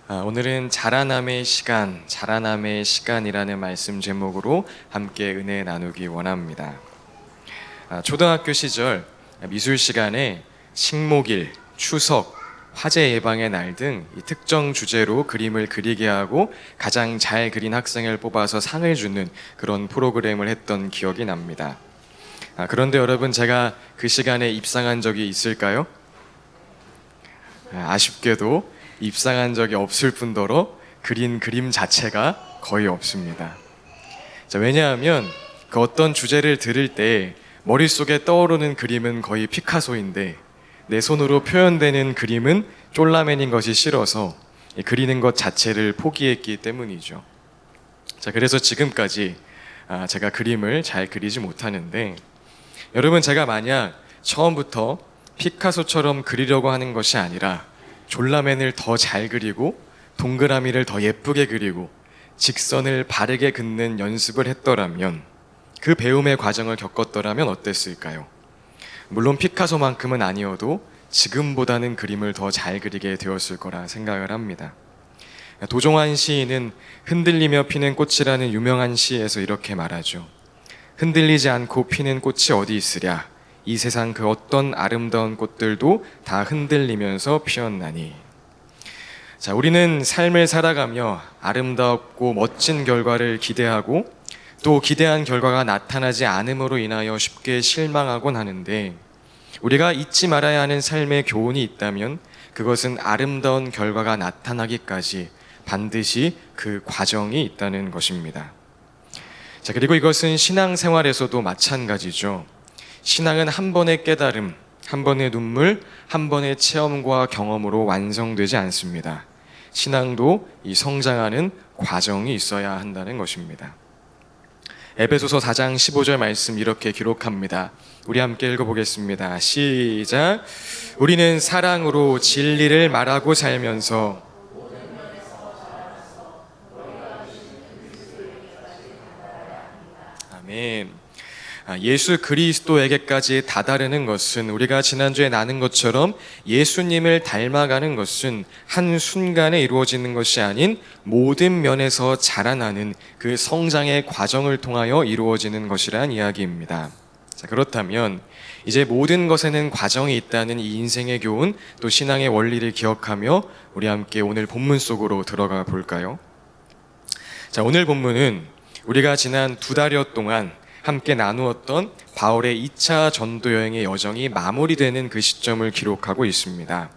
오늘은 자라남의 시간이라는 말씀 제목으로 함께 은혜 나누기 원합니다. 초등학교 시절 미술 시간에 식목일, 추석, 화재 예방의 날 등 특정 주제로 그림을 그리게 하고 가장 잘 그린 학생을 뽑아서 상을 주는 그런 프로그램을 했던 기억이 납니다. 그런데 여러분, 제가 그 시간에 입상한 적이 있을까요? 아쉽게도 입상한 적이 없을 뿐더러 그린 그림 자체가 거의 없습니다. 왜냐하면 그 어떤 주제를 들을 때 머릿속에 떠오르는 그림은 거의 피카소인데 내 손으로 표현되는 그림은 쫄라맨인 것이 싫어서 그리는 것 자체를 포기했기 때문이죠. 그래서 지금까지 제가 그림을 잘 그리지 못하는데, 여러분, 제가 만약 처음부터 피카소처럼 그리려고 하는 것이 아니라 졸라맨을 더 잘 그리고 동그라미를 더 예쁘게 그리고 직선을 바르게 긋는 연습을 했더라면, 그 배움의 과정을 겪었더라면 어땠을까요? 물론 피카소만큼은 아니어도 지금보다는 그림을 더 잘 그리게 되었을 거라 생각을 합니다. 도종환 시인은 흔들리며 피는 꽃이라는 유명한 시에서 이렇게 말하죠. 흔들리지 않고 피는 꽃이 어디 있으랴. 이 세상 그 어떤 아름다운 꽃들도 다 흔들리면서 피었나니. 우리는 삶을 살아가며 아름답고 멋진 결과를 기대하고 또 기대한 결과가 나타나지 않음으로 인하여 쉽게 실망하곤 하는데, 우리가 잊지 말아야 하는 삶의 교훈이 있다면 그것은 아름다운 결과가 나타나기까지 반드시 그 과정이 있다는 것입니다. 그리고 이것은 신앙생활에서도 마찬가지죠. 신앙은 한 번의 깨달음, 한 번의 눈물, 한 번의 체험과 경험으로 완성되지 않습니다. 신앙도 이 성장하는 과정이 있어야 한다는 것입니다. 에베소서 4장 15절 말씀 이렇게 기록합니다. 우리 함께 읽어보겠습니다. 시작. 우리는 사랑으로 진리를 말하고 살면서 아멘. 예수 그리스도에게까지 다다르는 것은, 우리가 지난주에 나눈 것처럼 예수님을 닮아가는 것은 한순간에 이루어지는 것이 아닌 모든 면에서 자라나는 그 성장의 과정을 통하여 이루어지는 것이란 이야기입니다. 그렇다면 이제 모든 것에는 과정이 있다는 이 인생의 교훈, 또 신앙의 원리를 기억하며 우리 함께 오늘 본문 속으로 들어가 볼까요? 오늘 본문은 우리가 지난 2달여 동안 함께 나누었던 바울의 2차 전도 여행의 여정이 마무리되는 그 시점을 기록하고 있습니다.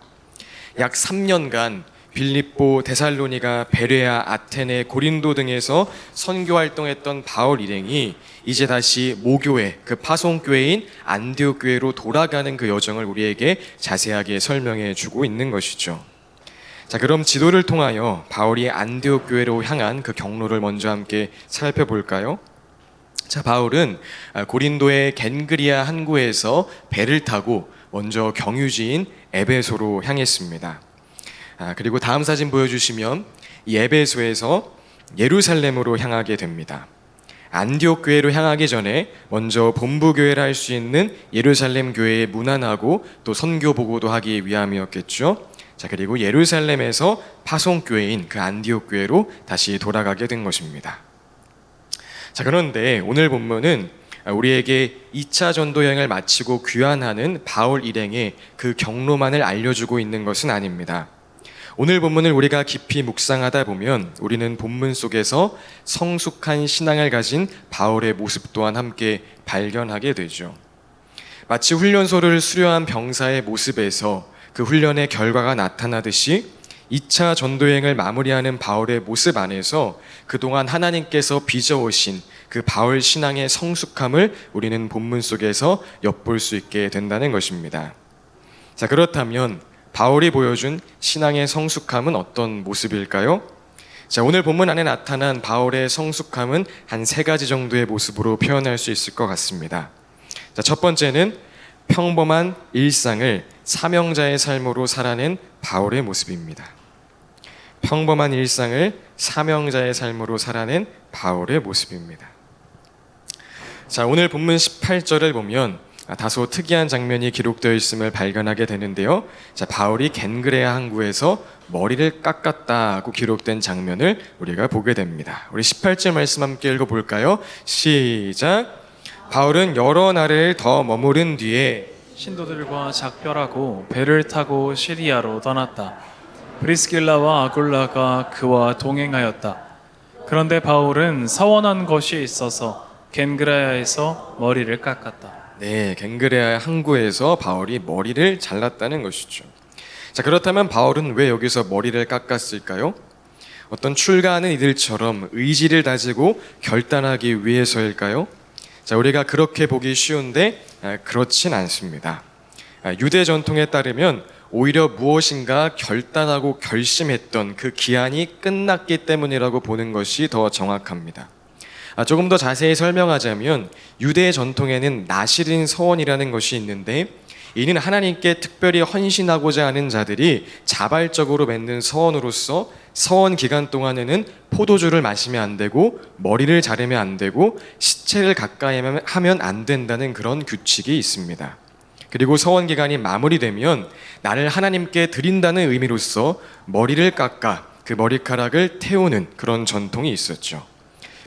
약 3년간 빌립보, 데살로니가, 베레아, 아테네, 고린도 등에서 선교 활동했던 바울 일행이 이제 다시 모교회, 그 파송교회인 안디옥 교회로 돌아가는 그 여정을 우리에게 자세하게 설명해 주고 있는 것이죠. 그럼 지도를 통하여 바울이 안디옥 교회로 향한 그 경로를 먼저 함께 살펴볼까요? 바울은 고린도의 겐그리아 항구에서 배를 타고 먼저 경유지인 에베소로 향했습니다. 그리고 다음 사진 보여주시면 이 에베소에서 예루살렘으로 향하게 됩니다. 안디옥 교회로 향하기 전에 먼저 본부 교회를 할 수 있는 예루살렘 교회에 문안하고 또 선교 보고도 하기 위함이었겠죠. 그리고 예루살렘에서 파송교회인 그 안디옥 교회로 다시 돌아가게 된 것입니다. 그런데 오늘 본문은 우리에게 2차 전도 여행을 마치고 귀환하는 바울 일행의 그 경로만을 알려주고 있는 것은 아닙니다. 오늘 본문을 우리가 깊이 묵상하다 보면 우리는 본문 속에서 성숙한 신앙을 가진 바울의 모습 또한 함께 발견하게 되죠. 마치 훈련소를 수료한 병사의 모습에서 그 훈련의 결과가 나타나듯이 2차 전도여행을 마무리하는 바울의 모습 안에서 그동안 하나님께서 빚어오신 그 바울 신앙의 성숙함을 우리는 본문 속에서 엿볼 수 있게 된다는 것입니다. 그렇다면 바울이 보여준 신앙의 성숙함은 어떤 모습일까요? 오늘 본문 안에 나타난 바울의 성숙함은 한 3가지 정도의 모습으로 표현할 수 있을 것 같습니다. 첫 번째는 평범한 일상을 사명자의 삶으로 살아낸 바울의 모습입니다. 평범한 일상을 사명자의 삶으로 살아낸 바울의 모습입니다. 오늘 본문 18절을 보면 다소 특이한 장면이 기록되어 있음을 발견하게 되는데요. 바울이 겐그레아 항구에서 머리를 깎았다고 기록된 장면을 우리가 보게 됩니다. 우리 18절 말씀 함께 읽어볼까요? 시작. 바울은 여러 날을 더 머무른 뒤에 신도들과 작별하고 배를 타고 시리아로 떠났다. 브리스길라와 아굴라가 그와 동행하였다. 그런데 바울은 서원한 것이 있어서 겐그라야에서 머리를 깎았다. 네, 겐그레아 항구에서 바울이 머리를 잘랐다는 것이죠. 자, 그렇다면 바울은 왜 여기서 머리를 깎았을까요? 어떤 출가하는 이들처럼 의지를 다지고 결단하기 위해서일까요? 자, 우리가 그렇게 보기 쉬운데 그렇진 않습니다. 유대 전통에 따르면 오히려 무엇인가 결단하고 결심했던 그 기한이 끝났기 때문이라고 보는 것이 더 정확합니다. 조금 더 자세히 설명하자면 유대 전통에는 나시린 서원이라는 것이 있는데, 이는 하나님께 특별히 헌신하고자 하는 자들이 자발적으로 맺는 서원으로서 서원 기간 동안에는 포도주를 마시면 안 되고 머리를 자르면 안 되고 시체를 가까이 하면 안 된다는 그런 규칙이 있습니다. 그리고 서원 기간이 마무리되면 나를 하나님께 드린다는 의미로서 머리를 깎아 그 머리카락을 태우는 그런 전통이 있었죠.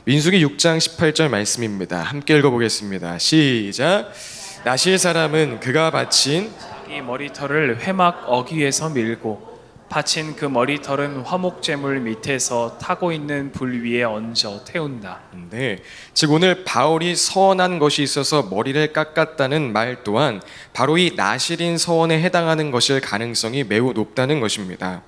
민수기 6장 18절 말씀입니다. 함께 읽어보겠습니다. 시작. 나실 사람은 그가 바친 이 머리털을 회막 어귀에서 밀고 바친 그 머리털은 화목제물 밑에서 타고 있는 불 위에 얹어 태운다. 네, 즉 오늘 바울이 서원한 것이 있어서 머리를 깎았다는 말 또한 바로 이 나실인 서원에 해당하는 것일 가능성이 매우 높다는 것입니다.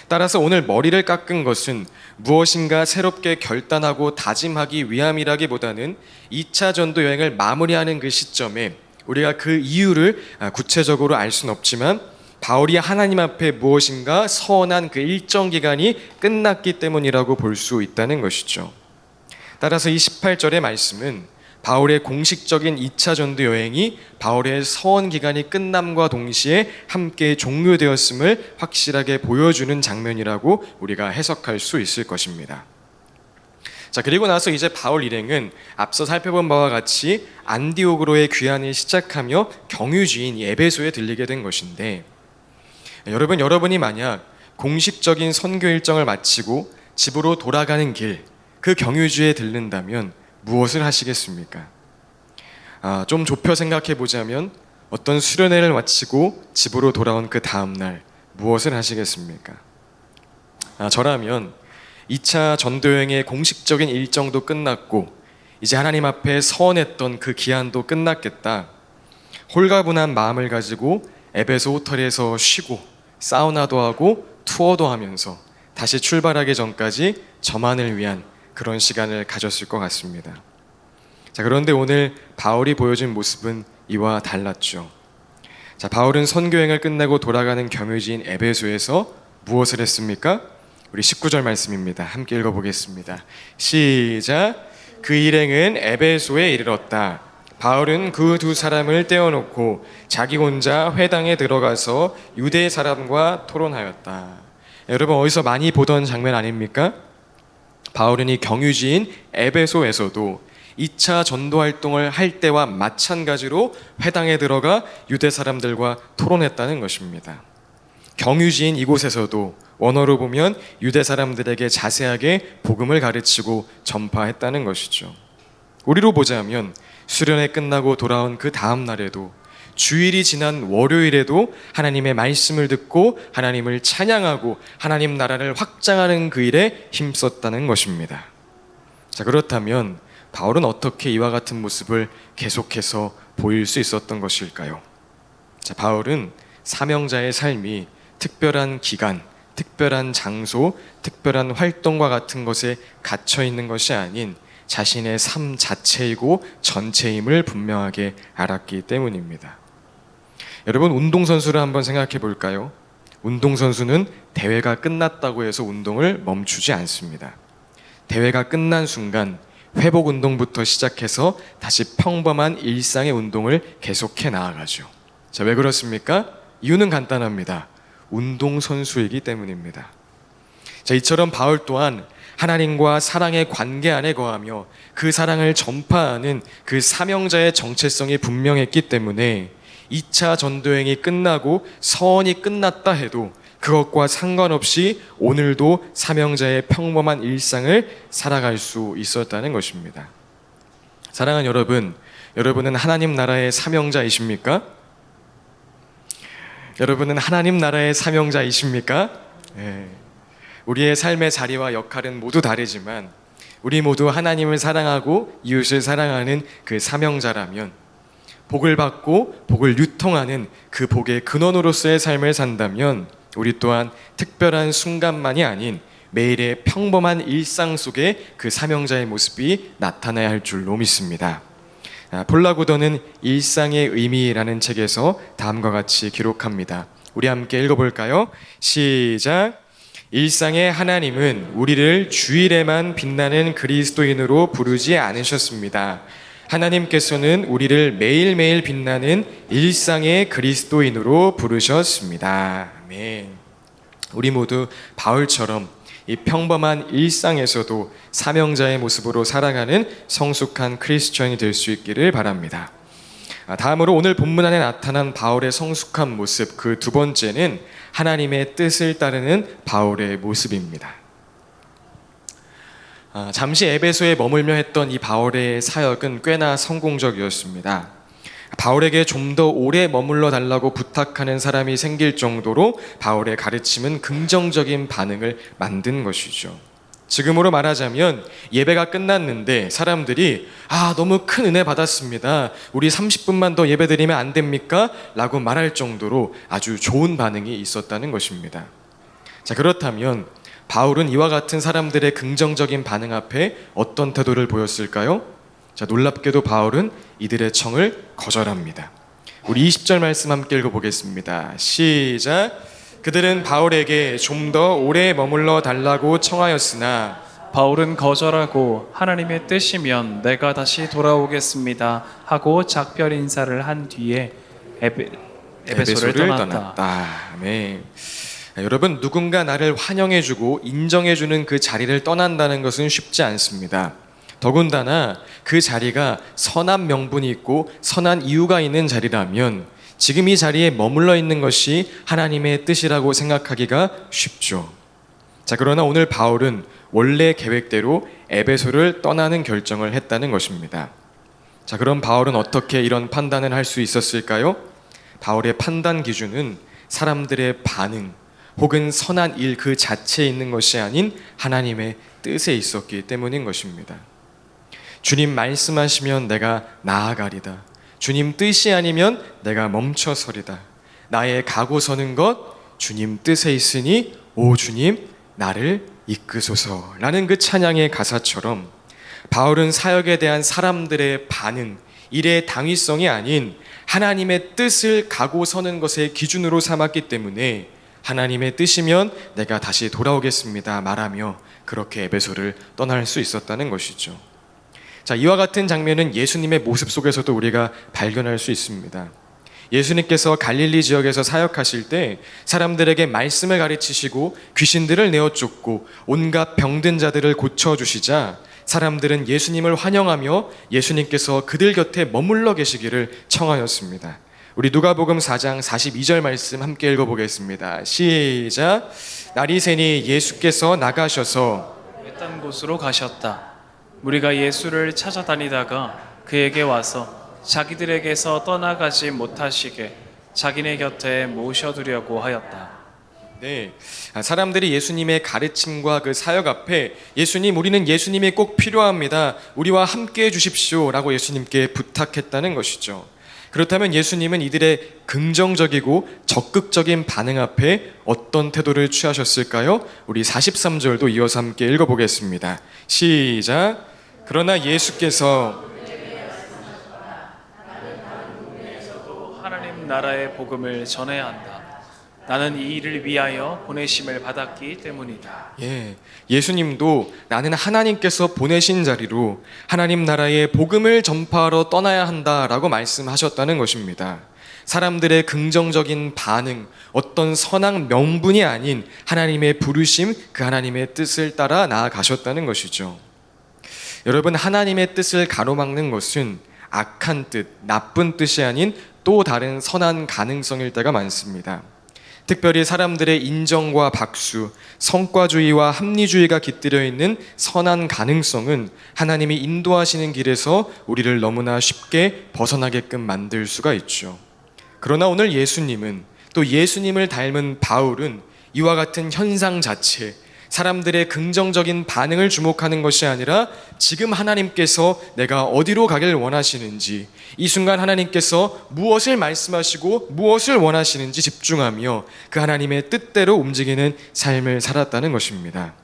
따라서 오늘 머리를 깎은 것은 무엇인가 새롭게 결단하고 다짐하기 위함이라기보다는 2차 전도 여행을 마무리하는 그 시점에 우리가 그 이유를 구체적으로 알 수는 없지만 바울이 하나님 앞에 무엇인가 서원한 그 일정 기간이 끝났기 때문이라고 볼 수 있다는 것이죠. 따라서 이 18절의 말씀은 바울의 공식적인 2차 전도 여행이 바울의 서원 기간이 끝남과 동시에 함께 종료되었음을 확실하게 보여주는 장면이라고 우리가 해석할 수 있을 것입니다. 자, 그리고 나서 이제 바울 일행은 앞서 살펴본 바와 같이 안디옥으로의 귀환을 시작하며 경유지인 에베소에 들리게 된 것인데, 여러분이 만약 공식적인 선교 일정을 마치고 집으로 돌아가는 길, 그 경유지에 들른다면 무엇을 하시겠습니까? 좀 좁혀 생각해 보자면 어떤 수련회를 마치고 집으로 돌아온 그 다음날 무엇을 하시겠습니까? 저라면 2차 전도여행의 공식적인 일정도 끝났고 이제 하나님 앞에 서원했던 그 기한도 끝났겠다. 홀가분한 마음을 가지고 에베소 호텔에서 쉬고 사우나도 하고 투어도 하면서 다시 출발하기 전까지 저만을 위한 그런 시간을 가졌을 것 같습니다. 자, 그런데 오늘 바울이 보여준 모습은 이와 달랐죠. 자, 바울은 선교여행을 끝내고 돌아가는 경유지인 에베소에서 무엇을 했습니까? 우리 19절 말씀입니다. 함께 읽어보겠습니다. 시작. 그 일행은 에베소에 이르렀다. 바울은 그 두 사람을 떼어놓고 자기 혼자 회당에 들어가서 유대 사람과 토론하였다. 여러분, 어디서 많이 보던 장면 아닙니까? 바울은 이 경유지인 에베소에서도 2차 전도 활동을 할 때와 마찬가지로 회당에 들어가 유대 사람들과 토론했다는 것입니다. 경유지인 이곳에서도 원어로 보면 유대 사람들에게 자세하게 복음을 가르치고 전파했다는 것이죠. 우리로 보자면 수련회 끝나고 돌아온 그 다음 날에도 주일이 지난 월요일에도 하나님의 말씀을 듣고 하나님을 찬양하고 하나님 나라를 확장하는 그 일에 힘썼다는 것입니다. 자, 그렇다면 바울은 어떻게 이와 같은 모습을 계속해서 보일 수 있었던 것일까요? 자, 바울은 사명자의 삶이 특별한 기간, 특별한 장소, 특별한 활동과 같은 것에 갇혀 있는 것이 아닌 자신의 삶 자체이고 전체임을 분명하게 알았기 때문입니다. 여러분, 운동선수를 한번 생각해 볼까요? 운동선수는 대회가 끝났다고 해서 운동을 멈추지 않습니다. 대회가 끝난 순간 회복 운동부터 시작해서 다시 평범한 일상의 운동을 계속해 나아가죠. 자, 왜 그렇습니까? 이유는 간단합니다. 운동선수이기 때문입니다. 자, 이처럼 바울 또한 하나님과 사랑의 관계 안에 거하며 그 사랑을 전파하는 그 사명자의 정체성이 분명했기 때문에 2차 전도여행이 끝나고 서원이 끝났다 해도 그것과 상관없이 오늘도 사명자의 평범한 일상을 살아갈 수 있었다는 것입니다. 사랑하는 여러분, 여러분은 하나님 나라의 사명자이십니까? 여러분은 하나님 나라의 사명자이십니까? 네. 우리의 삶의 자리와 역할은 모두 다르지만 우리 모두 하나님을 사랑하고 이웃을 사랑하는 그 사명자라면, 복을 받고 복을 유통하는 그 복의 근원으로서의 삶을 산다면 우리 또한 특별한 순간만이 아닌 매일의 평범한 일상 속에 그 사명자의 모습이 나타나야 할 줄로 믿습니다. 폴 라구더는 일상의 의미라는 책에서 다음과 같이 기록합니다. 우리 함께 읽어볼까요? 시작. 일상의 하나님은 우리를 주일에만 빛나는 그리스도인으로 부르지 않으셨습니다. 하나님께서는 우리를 매일매일 빛나는 일상의 그리스도인으로 부르셨습니다. 아멘. 우리 모두 바울처럼 이 평범한 일상에서도 사명자의 모습으로 살아가는 성숙한 크리스천이 될 수 있기를 바랍니다. 다음으로 오늘 본문 안에 나타난 바울의 성숙한 모습, 그 두 번째는 하나님의 뜻을 따르는 바울의 모습입니다. 잠시 에베소에 머물며 했던 이 바울의 사역은 꽤나 성공적이었습니다. 바울에게 좀 더 오래 머물러 달라고 부탁하는 사람이 생길 정도로 바울의 가르침은 긍정적인 반응을 만든 것이죠. 지금으로 말하자면 예배가 끝났는데 사람들이 너무 큰 은혜 받았습니다. 우리 30분만 더 예배 드리면 안 됩니까? 라고 말할 정도로 아주 좋은 반응이 있었다는 것입니다. 자, 그렇다면 바울은 이와 같은 사람들의 긍정적인 반응 앞에 어떤 태도를 보였을까요? 자, 놀랍게도 바울은 이들의 청을 거절합니다. 우리 20절 말씀 함께 읽어보겠습니다. 시작. 그들은 바울에게 좀 더 오래 머물러 달라고 청하였으나 바울은 거절하고 하나님의 뜻이면 내가 다시 돌아오겠습니다 하고 작별 인사를 한 뒤에 에베소를 떠났다. 네. 여러분, 누군가 나를 환영해주고 인정해주는 그 자리를 떠난다는 것은 쉽지 않습니다. 더군다나 그 자리가 선한 명분이 있고 선한 이유가 있는 자리라면 지금 이 자리에 머물러 있는 것이 하나님의 뜻이라고 생각하기가 쉽죠. 자, 그러나 오늘 바울은 원래 계획대로 에베소를 떠나는 결정을 했다는 것입니다. 자, 그럼 바울은 어떻게 이런 판단을 할 수 있었을까요? 바울의 판단 기준은 사람들의 반응 혹은 선한 일 그 자체에 있는 것이 아닌 하나님의 뜻에 있었기 때문인 것입니다. 주님 말씀하시면 내가 나아가리다. 주님 뜻이 아니면 내가 멈춰서리다. 나의 가고 서는 것 주님 뜻에 있으니 오 주님 나를 이끄소서라는 그 찬양의 가사처럼 바울은 사역에 대한 사람들의 반응, 일의 당위성이 아닌 하나님의 뜻을 가고 서는 것의 기준으로 삼았기 때문에 하나님의 뜻이면 내가 다시 돌아오겠습니다 말하며 그렇게 에베소를 떠날 수 있었다는 것이죠. 자, 이와 같은 장면은 예수님의 모습 속에서도 우리가 발견할 수 있습니다. 예수님께서 갈릴리 지역에서 사역하실 때 사람들에게 말씀을 가르치시고 귀신들을 내어 쫓고 온갖 병든 자들을 고쳐주시자 사람들은 예수님을 환영하며 예수님께서 그들 곁에 머물러 계시기를 청하였습니다. 우리 누가복음 4장 42절 말씀 함께 읽어보겠습니다. 시작. 날이 새니 예수께서 나가셔서 외딴 곳으로 가셨다. 무리가 예수를 찾아다니다가 그에게 와서 자기들에게서 떠나가지 못하시게 자기네 곁에 모셔두려고 하였다. 네, 사람들이 예수님의 가르침과 그 사역 앞에 예수님, 우리는 예수님이 꼭 필요합니다. 우리와 함께 해주십시오 라고 예수님께 부탁했다는 것이죠. 그렇다면 예수님은 이들의 긍정적이고 적극적인 반응 앞에 어떤 태도를 취하셨을까요? 우리 43절도 이어서 함께 읽어보겠습니다. 시작. 그러나 예수께서 하나님 나라의 복음을 전해야 한다. 나는 이 일을 위하여 보내심을 받았기 때문이다. 예수님도 나는 하나님께서 보내신 자리로 하나님 나라의 복음을 전파하러 떠나야 한다라고 말씀하셨다는 것입니다. 사람들의 긍정적인 반응, 어떤 선한 명분이 아닌 하나님의 부르심, 그 하나님의 뜻을 따라 나아가셨다는 것이죠. 여러분, 하나님의 뜻을 가로막는 것은 악한 뜻, 나쁜 뜻이 아닌 또 다른 선한 가능성일 때가 많습니다. 특별히 사람들의 인정과 박수, 성과주의와 합리주의가 깃들여 있는 선한 가능성은 하나님이 인도하시는 길에서 우리를 너무나 쉽게 벗어나게끔 만들 수가 있죠. 그러나 오늘 예수님은, 또 예수님을 닮은 바울은 이와 같은 현상 자체, 사람들의 긍정적인 반응을 주목하는 것이 아니라 지금 하나님께서 내가 어디로 가길 원하시는지, 이 순간 하나님께서 무엇을 말씀하시고 무엇을 원하시는지 집중하며 그 하나님의 뜻대로 움직이는 삶을 살았다는 것입니다.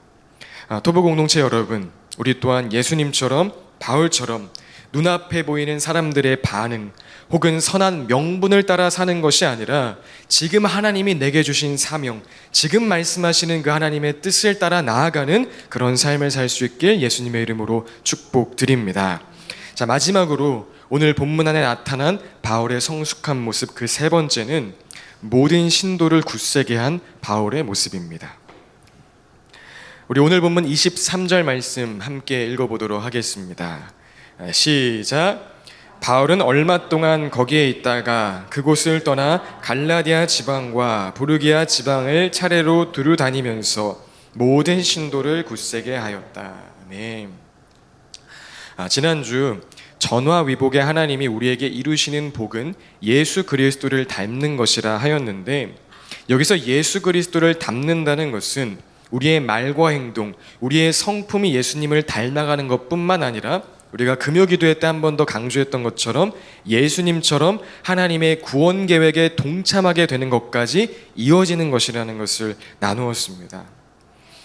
토부 공동체 여러분, 우리 또한 예수님처럼 바울처럼 눈앞에 보이는 사람들의 반응 혹은 선한 명분을 따라 사는 것이 아니라 지금 하나님이 내게 주신 사명, 지금 말씀하시는 그 하나님의 뜻을 따라 나아가는 그런 삶을 살 수 있길 예수님의 이름으로 축복드립니다. 자, 마지막으로 오늘 본문 안에 나타난 바울의 성숙한 모습, 그 세 번째는 모든 신도를 굳세게 한 바울의 모습입니다. 우리 오늘 본문 23절 말씀 함께 읽어보도록 하겠습니다. 시작. 바울은 얼마 동안 거기에 있다가 그곳을 떠나 갈라디아 지방과 부르기아 지방을 차례로 두루 다니면서 모든 신도를 굳세게 하였다. 네. 지난주 전화위복에 하나님이 우리에게 이루시는 복은 예수 그리스도를 닮는 것이라 하였는데, 여기서 예수 그리스도를 닮는다는 것은 우리의 말과 행동, 우리의 성품이 예수님을 닮아가는 것뿐만 아니라 우리가 금요기도회 때 한 번 더 강조했던 것처럼 예수님처럼 하나님의 구원 계획에 동참하게 되는 것까지 이어지는 것이라는 것을 나누었습니다.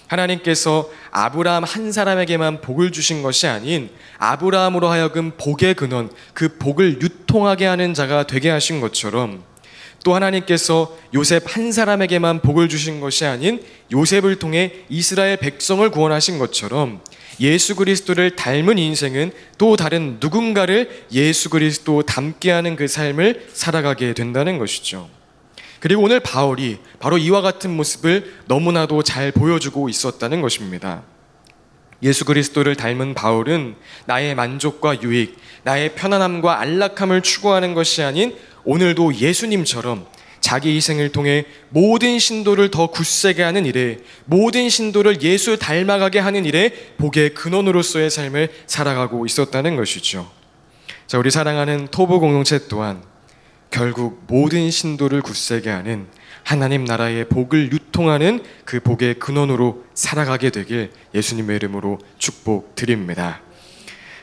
하나님께서 아브라함 한 사람에게만 복을 주신 것이 아닌 아브라함으로 하여금 복의 근원, 그 복을 유통하게 하는 자가 되게 하신 것처럼, 또 하나님께서 요셉 한 사람에게만 복을 주신 것이 아닌 요셉을 통해 이스라엘 백성을 구원하신 것처럼 예수 그리스도를 닮은 인생은 또 다른 누군가를 예수 그리스도 닮게 하는 그 삶을 살아가게 된다는 것이죠. 그리고 오늘 바울이 바로 이와 같은 모습을 너무나도 잘 보여주고 있었다는 것입니다. 예수 그리스도를 닮은 바울은 나의 만족과 유익, 나의 편안함과 안락함을 추구하는 것이 아닌 오늘도 예수님처럼 자기 희생을 통해 모든 신도를 더 굳세게 하는 일에, 모든 신도를 예수 닮아가게 하는 일에 복의 근원으로서의 삶을 살아가고 있었다는 것이죠. 자, 우리 사랑하는 토부 공동체 또한 결국 모든 신도를 굳세게 하는 하나님 나라의 복을 유통하는 그 복의 근원으로 살아가게 되길 예수님의 이름으로 축복드립니다.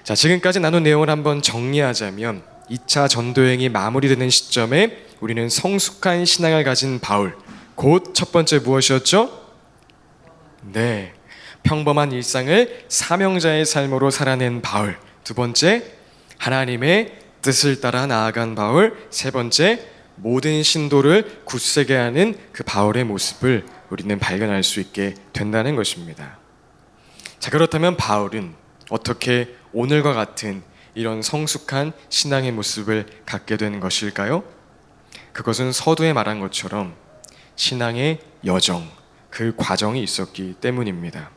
자, 지금까지 나눈 내용을 한번 정리하자면 2차 전도여행이 마무리되는 시점에 우리는 성숙한 신앙을 가진 바울, 곧 첫 번째 무엇이었죠? 네, 평범한 일상을 사명자의 삶으로 살아낸 바울. 두 번째, 하나님의 뜻을 따라 나아간 바울. 세 번째, 모든 신도를 굳세게 하는 그 바울의 모습을 우리는 발견할 수 있게 된다는 것입니다. 자, 그렇다면 바울은 어떻게 오늘과 같은 이런 성숙한 신앙의 모습을 갖게 된 것일까요? 그것은 서두에 말한 것처럼 신앙의 여정, 그 과정이 있었기 때문입니다.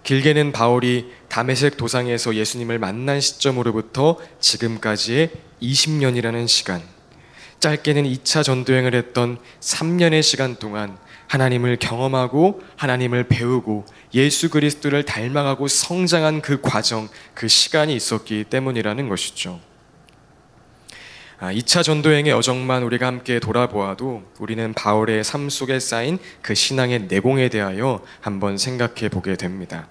길게는 바울이 다메섹 도상에서 예수님을 만난 시점으로부터 지금까지의 20년이라는 시간, 짧게는 2차 전도여행을 했던 3년의 시간 동안 하나님을 경험하고 하나님을 배우고 예수 그리스도를 닮아가고 성장한 그 과정, 그 시간이 있었기 때문이라는 것이죠. 2차 전도여행의 여정만 우리가 함께 돌아보아도 우리는 바울의 삶 속에 쌓인 그 신앙의 내공에 대하여 한번 생각해 보게 됩니다.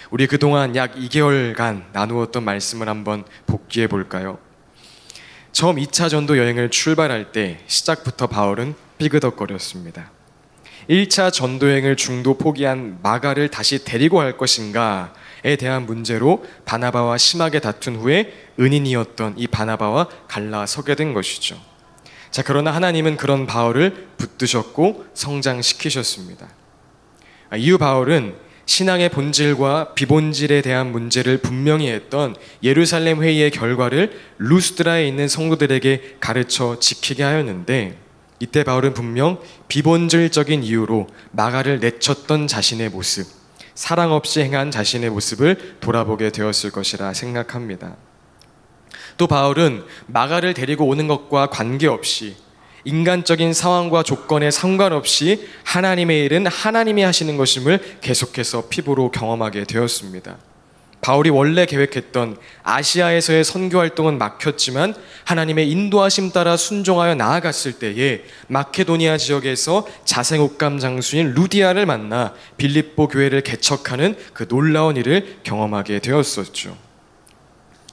우리 그동안 약 2개월간 나누었던 말씀을 한번 복기해 볼까요? 처음 2차 전도 여행을 출발할 때 시작부터 바울은 삐그덕거렸습니다. 1차 전도 여행을 중도 포기한 마가를 다시 데리고 갈 것인가에 대한 문제로 바나바와 심하게 다툰 후에 은인이었던 이 바나바와 갈라서게 된 것이죠. 자, 그러나 하나님은 그런 바울을 붙드셨고 성장시키셨습니다. 이후 바울은 신앙의 본질과 비본질에 대한 문제를 분명히 했던 예루살렘 회의의 결과를 루스드라에 있는 성도들에게 가르쳐 지키게 하였는데, 이때 바울은 분명 비본질적인 이유로 마가를 내쳤던 자신의 모습, 사랑 없이 행한 자신의 모습을 돌아보게 되었을 것이라 생각합니다. 또 바울은 마가를 데리고 오는 것과 관계없이 인간적인 상황과 조건에 상관없이 하나님의 일은 하나님이 하시는 것임을 계속해서 피부로 경험하게 되었습니다. 바울이 원래 계획했던 아시아에서의 선교 활동은 막혔지만 하나님의 인도하심 따라 순종하여 나아갔을 때에 마케도니아 지역에서 자생옥감 장수인 루디아를 만나 빌립보 교회를 개척하는 그 놀라운 일을 경험하게 되었었죠.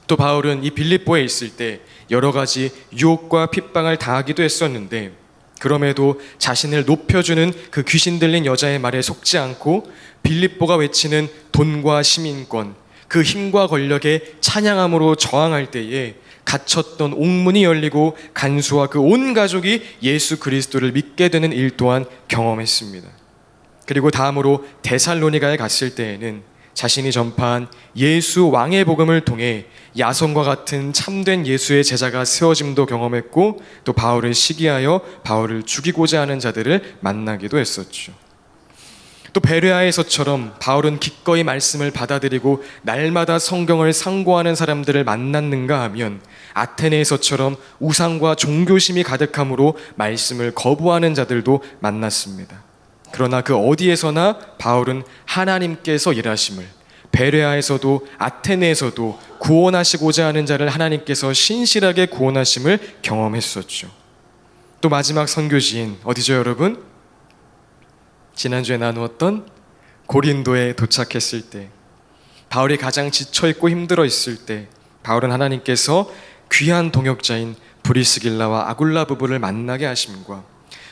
또 바울은 이 빌립보에 있을 때 여러 가지 유혹과 핍박을 당하기도 했었는데 그럼에도 자신을 높여주는 그 귀신 들린 여자의 말에 속지 않고 빌립보가 외치는 돈과 시민권, 그 힘과 권력에 찬양함으로 저항할 때에 갇혔던 옥문이 열리고 간수와 그 온 가족이 예수 그리스도를 믿게 되는 일 또한 경험했습니다. 그리고 다음으로 데살로니가에 갔을 때에는 자신이 전파한 예수 왕의 복음을 통해 야손과 같은 참된 예수의 제자가 세워짐도 경험했고 또 바울을 시기하여 바울을 죽이고자 하는 자들을 만나기도 했었죠. 또 베레아에서처럼 바울은 기꺼이 말씀을 받아들이고 날마다 성경을 상고하는 사람들을 만났는가 하면 아테네에서처럼 우상과 종교심이 가득함으로 말씀을 거부하는 자들도 만났습니다. 그러나 그 어디에서나 바울은 하나님께서 일하심을, 베레아에서도 아테네에서도 구원하시고자 하는 자를 하나님께서 신실하게 구원하심을 경험했었죠. 또 마지막 선교지인 어디죠 여러분? 지난주에 나누었던 고린도에 도착했을 때 바울이 가장 지쳐있고 힘들어 있을 때 바울은 하나님께서 귀한 동역자인 브리스길라와 아굴라 부부를 만나게 하심과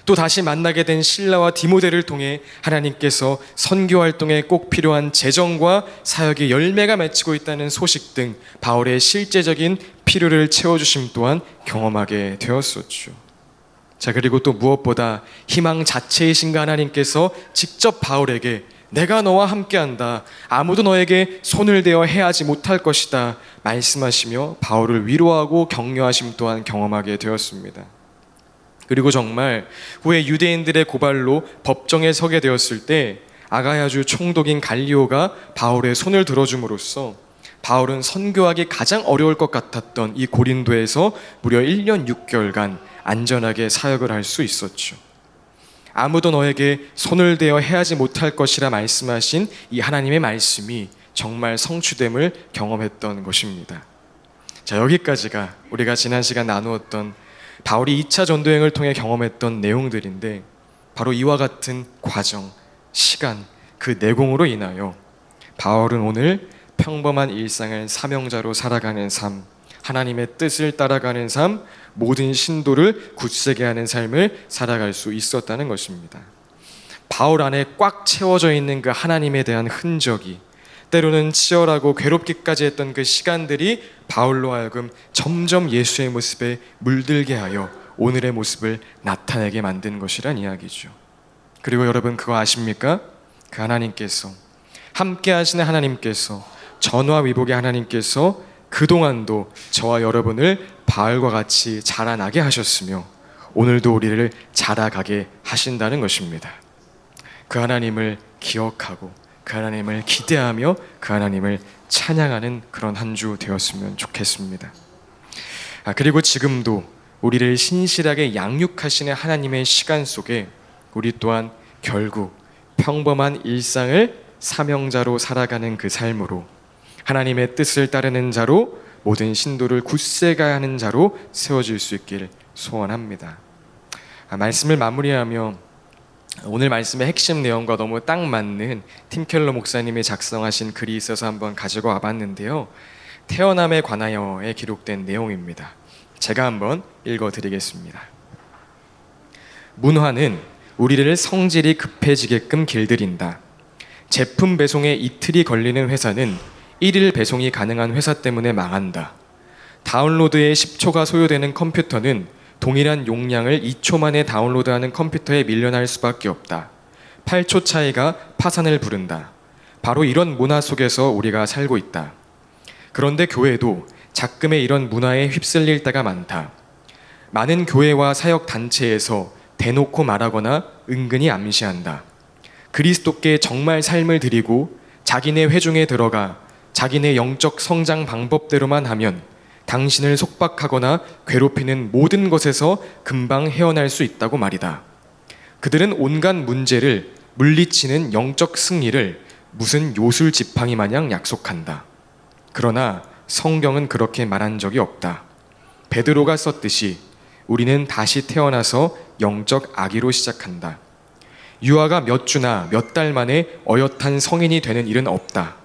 또 다시 만나게 된 실라와 디모데를 통해 하나님께서 선교 활동에 꼭 필요한 재정과 사역의 열매가 맺히고 있다는 소식 등 바울의 실제적인 필요를 채워주심 또한 경험하게 되었었죠. 자, 그리고 또 무엇보다 희망 자체이신가 하나님께서 직접 바울에게 내가 너와 함께한다. 아무도 너에게 손을 대어 해하지 못할 것이다. 말씀하시며 바울을 위로하고 격려하심 또한 경험하게 되었습니다. 그리고 정말 후에 유대인들의 고발로 법정에 서게 되었을 때 아가야주 총독인 갈리오가 바울의 손을 들어줌으로써 바울은 선교하기 가장 어려울 것 같았던 이 고린도에서 무려 1년 6개월간 안전하게 사역을 할 수 있었죠. 아무도 너에게 손을 대어 해하지 못할 것이라 말씀하신 이 하나님의 말씀이 정말 성취됨을 경험했던 것입니다. 자, 여기까지가 우리가 지난 시간 나누었던 바울이 2차 전도여행을 통해 경험했던 내용들인데 바로 이와 같은 과정, 시간, 그 내공으로 인하여 바울은 오늘 평범한 일상을 사명자로 살아가는 삶, 하나님의 뜻을 따라가는 삶, 모든 신도를 굳세게 하는 삶을 살아갈 수 있었다는 것입니다. 바울 안에 꽉 채워져 있는 그 하나님에 대한 흔적이 때로는 치열하고 괴롭기까지 했던 그 시간들이 바울로 하여금 점점 예수의 모습에 물들게 하여 오늘의 모습을 나타내게 만든 것이란 이야기죠. 그리고 여러분 그거 아십니까? 그 하나님께서, 함께 하시는 하나님께서, 전화위복의 하나님께서 그동안도 저와 여러분을 바울과 같이 자라나게 하셨으며 오늘도 우리를 자라가게 하신다는 것입니다. 그 하나님을 기억하고 그 하나님을 기대하며 그 하나님을 찬양하는 그런 한 주 되었으면 좋겠습니다. 그리고 지금도 우리를 신실하게 양육하시는 하나님의 시간 속에 우리 또한 결국 평범한 일상을 사명자로 살아가는 그 삶으로 하나님의 뜻을 따르는 자로 모든 신도를 굳세게 하는 자로 세워질 수 있길 소원합니다. 말씀을 마무리하며 오늘 말씀의 핵심 내용과 너무 딱 맞는 팀 켈러 목사님이 작성하신 글이 있어서 한번 가지고 와봤는데요. 태어남에 관하여에 기록된 내용입니다. 제가 한번 읽어드리겠습니다. 문화는 우리를 성질이 급해지게끔 길들인다. 제품 배송에 이틀이 걸리는 회사는 1일 배송이 가능한 회사 때문에 망한다. 다운로드에 10초가 소요되는 컴퓨터는 동일한 용량을 2초 만에 다운로드하는 컴퓨터에 밀려날 수밖에 없다. 8초 차이가 파산을 부른다. 바로 이런 문화 속에서 우리가 살고 있다. 그런데 교회도 작금의 이런 문화에 휩쓸릴 때가 많다. 많은 교회와 사역 단체에서 대놓고 말하거나 은근히 암시한다. 그리스도께 정말 삶을 드리고 자기네 회중에 들어가 자기네 영적 성장 방법대로만 하면 당신을 속박하거나 괴롭히는 모든 것에서 금방 헤어날 수 있다고 말이다. 그들은 온갖 문제를 물리치는 영적 승리를 무슨 요술 지팡이 마냥 약속한다. 그러나 성경은 그렇게 말한 적이 없다. 베드로가 썼듯이 우리는 다시 태어나서 영적 아기로 시작한다. 유아가 몇 주나 몇 달 만에 어엿한 성인이 되는 일은 없다.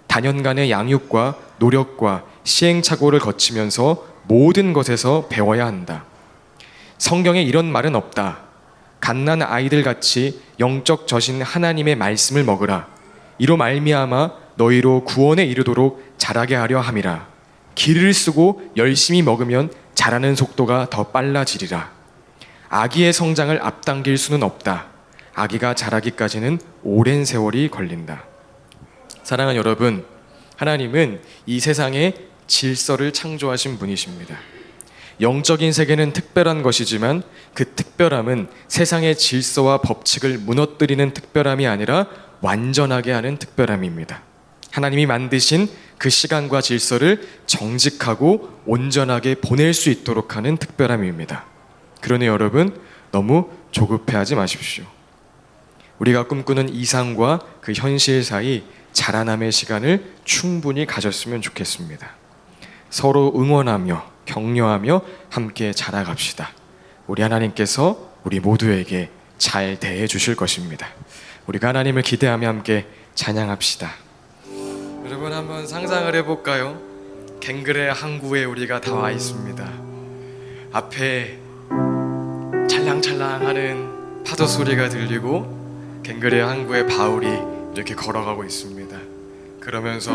다년간의 양육과 노력과 시행착오를 거치면서 모든 것에서 배워야 한다. 성경에 이런 말은 없다. 갓난 아이들 같이 영적 젖인 하나님의 말씀을 먹으라. 이로 말미암아 너희로 구원에 이르도록 자라게 하려 함이라. 기를 쓰고 열심히 먹으면 자라는 속도가 더 빨라지리라. 아기의 성장을 앞당길 수는 없다. 아기가 자라기까지는 오랜 세월이 걸린다. 사랑하는 여러분, 하나님은 이 세상에 질서를 창조하신 분이십니다. 영적인 세계는 특별한 것이지만 그 특별함은 세상의 질서와 법칙을 무너뜨리는 특별함이 아니라 완전하게 하는 특별함입니다. 하나님이 만드신 그 시간과 질서를 정직하고 온전하게 보낼 수 있도록 하는 특별함입니다. 그러니 여러분, 너무 조급해하지 마십시오. 우리가 꿈꾸는 이상과 그 현실 사이 자라남의 시간을 충분히 가졌으면 좋겠습니다. 서로 응원하며 격려하며 함께 자라갑시다. 우리 하나님께서 우리 모두에게 잘 대해 주실 것입니다. 우리가 하나님을 기대하며 함께 찬양합시다. 여러분, 한번 상상을 해볼까요? 갱글의 항구에 우리가 다 와 있습니다. 앞에 찰랑찰랑하는 파도 소리가 들리고 갱글의 항구에 바울이 이렇게 걸어가고 있습니다. 그러면서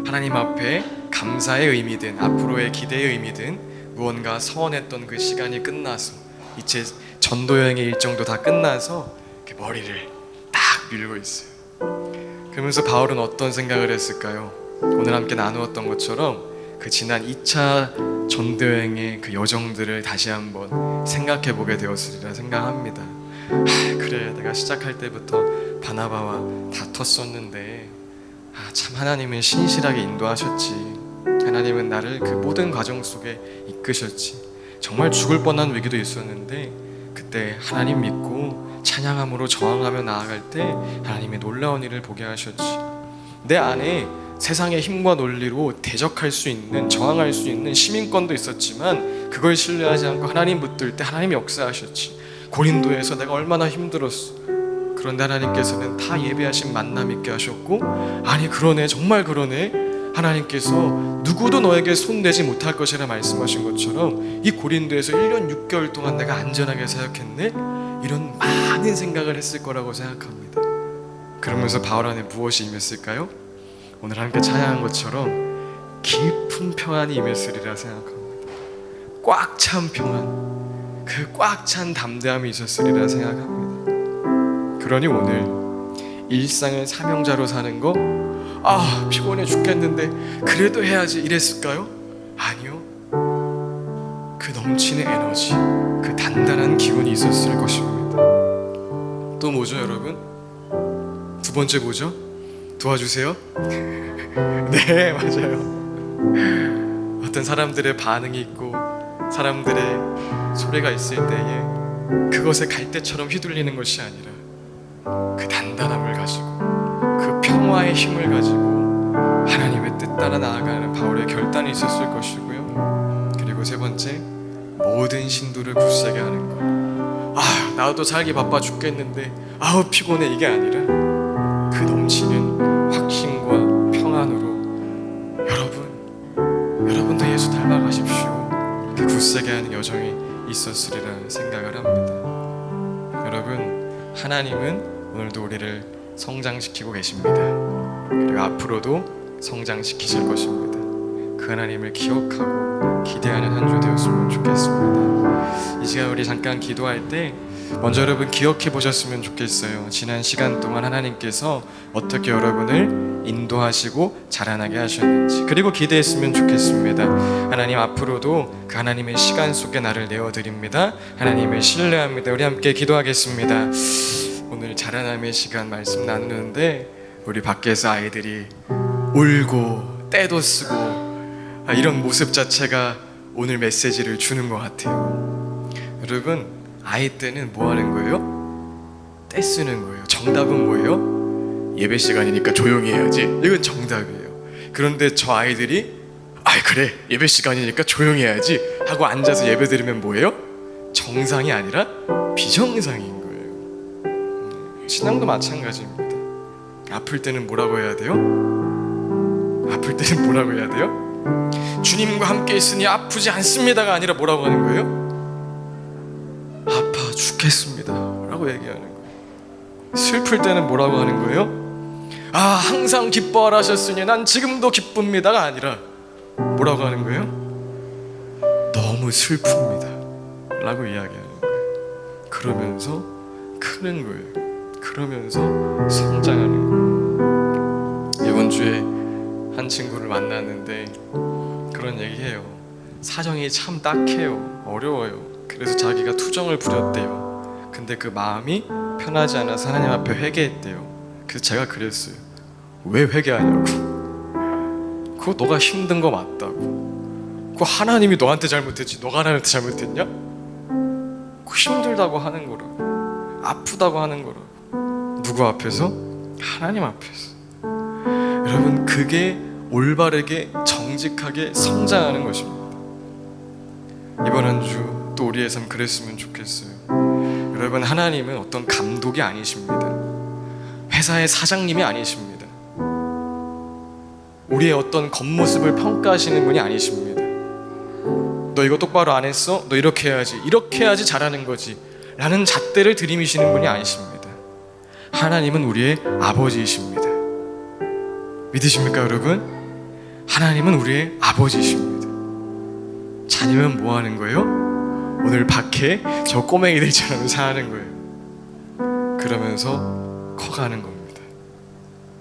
하나님 앞에 감사의 의미든 앞으로의 기대의 의미든 무언가 서원했던 그 시간이 끝나서 이제 전도 여행의 일정도 다 끝나서 이렇게 머리를 딱 밀고 있어요. 그러면서 바울은 어떤 생각을 했을까요? 오늘 함께 나누었던 것처럼 그 지난 2차 전도 여행의 그 여정들을 다시 한번 생각해 보게 되었으리라 생각합니다. 그래, 내가 시작할 때부터 바나바와 다퉜었는데 참 하나님은 신실하게 인도하셨지. 하나님은 나를 그 모든 과정 속에 이끄셨지. 정말 죽을 뻔한 위기도 있었는데 그때 하나님 믿고 찬양함으로 저항하며 나아갈 때 하나님의 놀라운 일을 보게 하셨지. 내 안에 세상의 힘과 논리로 대적할 수 있는, 저항할 수 있는 시민권도 있었지만 그걸 신뢰하지 않고 하나님 붙들 때 하나님이 역사하셨지. 고린도에서 내가 얼마나 힘들었어. 그런데 하나님께서는 다 예배하신 만남 있게 하셨고, 아니 그러네, 정말 그러네, 하나님께서 누구도 너에게 손대지 못할 것이라 말씀하신 것처럼 이 고린도에서 1년 6개월 동안 내가 안전하게 사역했네, 이런 많은 생각을 했을 거라고 생각합니다. 그러면서 바울 안에 무엇이 임했을까요? 오늘 함께 찬양한 것처럼 깊은 평안이 임했으리라 생각합니다. 꽉 찬 평안, 그 꽉 찬 담대함이 있었으리라 생각합니다. 그러니 오늘 일상을 사명자로 사는 거, 피곤해 죽겠는데 그래도 해야지 이랬을까요? 아니요. 그 넘치는 에너지, 그 단단한 기운이 있었을 것입니다. 또 뭐죠 여러분? 두 번째 뭐죠? 도와주세요. 네, 맞아요. 어떤 사람들의 반응이 있고 사람들의 소리가 있을 때에 그것에 갈대처럼 휘둘리는 것이 아니라 그 단단함을 가지고 그 평화의 힘을 가지고 하나님의 뜻 따라 나아가는 바울의 결단이 있었을 것이고요. 그리고 세 번째, 모든 신도를 굳세게 하는 것. 나도 살기 바빠 죽겠는데 피곤해, 이게 아니라 그 넘치는 확신과 평안으로 여러분도 예수 닮아가십시오. 그 굳세게 하는 여정이 있었으리라 생각을 합니다. 여러분, 하나님은 오늘도 우리를 성장시키고 계십니다. 그리고 앞으로도 성장시키실 것입니다. 그 하나님을 기억하고 기대하는 한 주 되었으면 좋겠습니다. 이 시간 우리 잠깐 기도할 때 먼저 여러분 기억해 보셨으면 좋겠어요. 지난 시간 동안 하나님께서 어떻게 여러분을 인도하시고 자라나게 하셨는지, 그리고 기대했으면 좋겠습니다. 하나님, 앞으로도 그 하나님의 시간 속에 나를 내어드립니다. 하나님을 신뢰합니다. 우리 함께 기도하겠습니다. 오늘 자라남의 시간 말씀 나누는데 우리 밖에서 아이들이 울고 때도 쓰고 이런 모습 자체가 오늘 메시지를 주는 것 같아요. 여러분, 아이 때는 뭐 하는 거예요? 떼쓰는 거예요. 정답은 뭐예요? 예배 시간이니까 조용히 해야지. 이건 정답이에요. 그런데 저 아이들이 그래, 예배 시간이니까 조용히 해야지 하고 앉아서 예배 드리면 뭐예요? 정상이 아니라 비정상인 거예요. 신앙도 마찬가지입니다. 아플 때는 뭐라고 해야 돼요? 아플 때는 뭐라고 해야 돼요? 주님과 함께 있으니 아프지 않습니다가 아니라 뭐라고 하는 거예요? 아파 죽겠습니다 라고 얘기하는 거예요. 슬플 때는 뭐라고 하는 거예요? 항상 기뻐하라 하셨으니 난 지금도 기쁩니다가 아니라 뭐라고 하는 거예요? 너무 슬픕니다 라고 이야기하는 거예요. 그러면서 크는 거예요. 그러면서 성장하는 거예요. 이번 주에 한 친구를 만났는데 그런 얘기해요. 사정이 참 딱해요. 어려워요. 그래서 자기가 투정을 부렸대요. 근데 그 마음이 편하지 않아서 하나님 앞에 회개했대요. 그래서 제가 그랬어요. 왜 회개하냐고. 그거 너가 힘든 거 맞다고. 그거 하나님이 너한테 잘못했지 너가 하나님한테 잘못했냐? 그거 힘들다고 하는 거라고. 아프다고 하는 거라고. 누구 앞에서? 하나님 앞에서. 여러분, 그게 올바르게 정직하게 성장하는 것입니다. 이번 한 주 또 우리의 삶 그랬으면 좋겠어요. 여러분, 하나님은 어떤 감독이 아니십니다. 회사의 사장님이 아니십니다. 우리의 어떤 겉모습을 평가하시는 분이 아니십니다. 너 이거 똑바로 안 했어? 너 이렇게 해야지. 이렇게 해야지 잘하는 거지 라는 잣대를 들이미시는 분이 아니십니다. 하나님은 우리의 아버지이십니다. 믿으십니까 여러분? 하나님은 우리의 아버지이십니다. 자녀면 뭐 하는 거예요? 오늘 밖에 저 꼬맹이들처럼 사는 거예요. 그러면서 커가는 겁니다.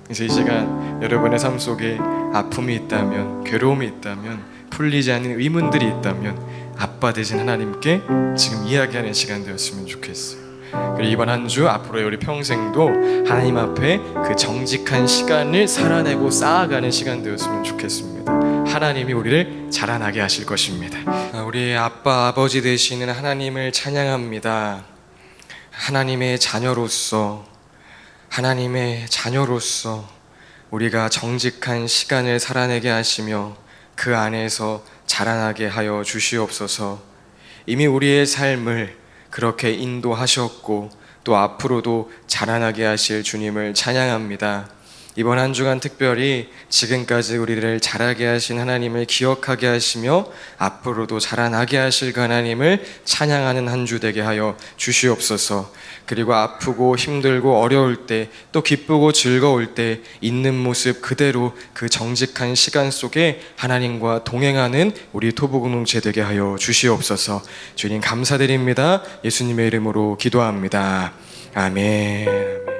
그래서 이 시간 여러분의 삶 속에 아픔이 있다면, 괴로움이 있다면, 풀리지 않는 의문들이 있다면 아빠 되신 하나님께 지금 이야기하는 시간 되었으면 좋겠어요. 그리고 이번 한 주 앞으로의 우리 평생도 하나님 앞에 그 정직한 시간을 살아내고 쌓아가는 시간 되었으면 좋겠습니다. 하나님이 우리를 자라나게 하실 것입니다. 우리 아빠 아버지 되시는 하나님을 찬양합니다. 하나님의 자녀로서 우리가 정직한 시간을 살아내게 하시며 그 안에서 자라나게 하여 주시옵소서. 이미 우리의 삶을 그렇게 인도하셨고 또 앞으로도 자라나게 하실 주님을 찬양합니다. 이번 한 주간 특별히 지금까지 우리를 자라게 하신 하나님을 기억하게 하시며 앞으로도 자라나게 하실 그 하나님을 찬양하는 한 주 되게 하여 주시옵소서. 그리고 아프고 힘들고 어려울 때 또 기쁘고 즐거울 때 있는 모습 그대로 그 정직한 시간 속에 하나님과 동행하는 우리 토부 공동체 되게 하여 주시옵소서. 주님 감사드립니다. 예수님의 이름으로 기도합니다. 아멘.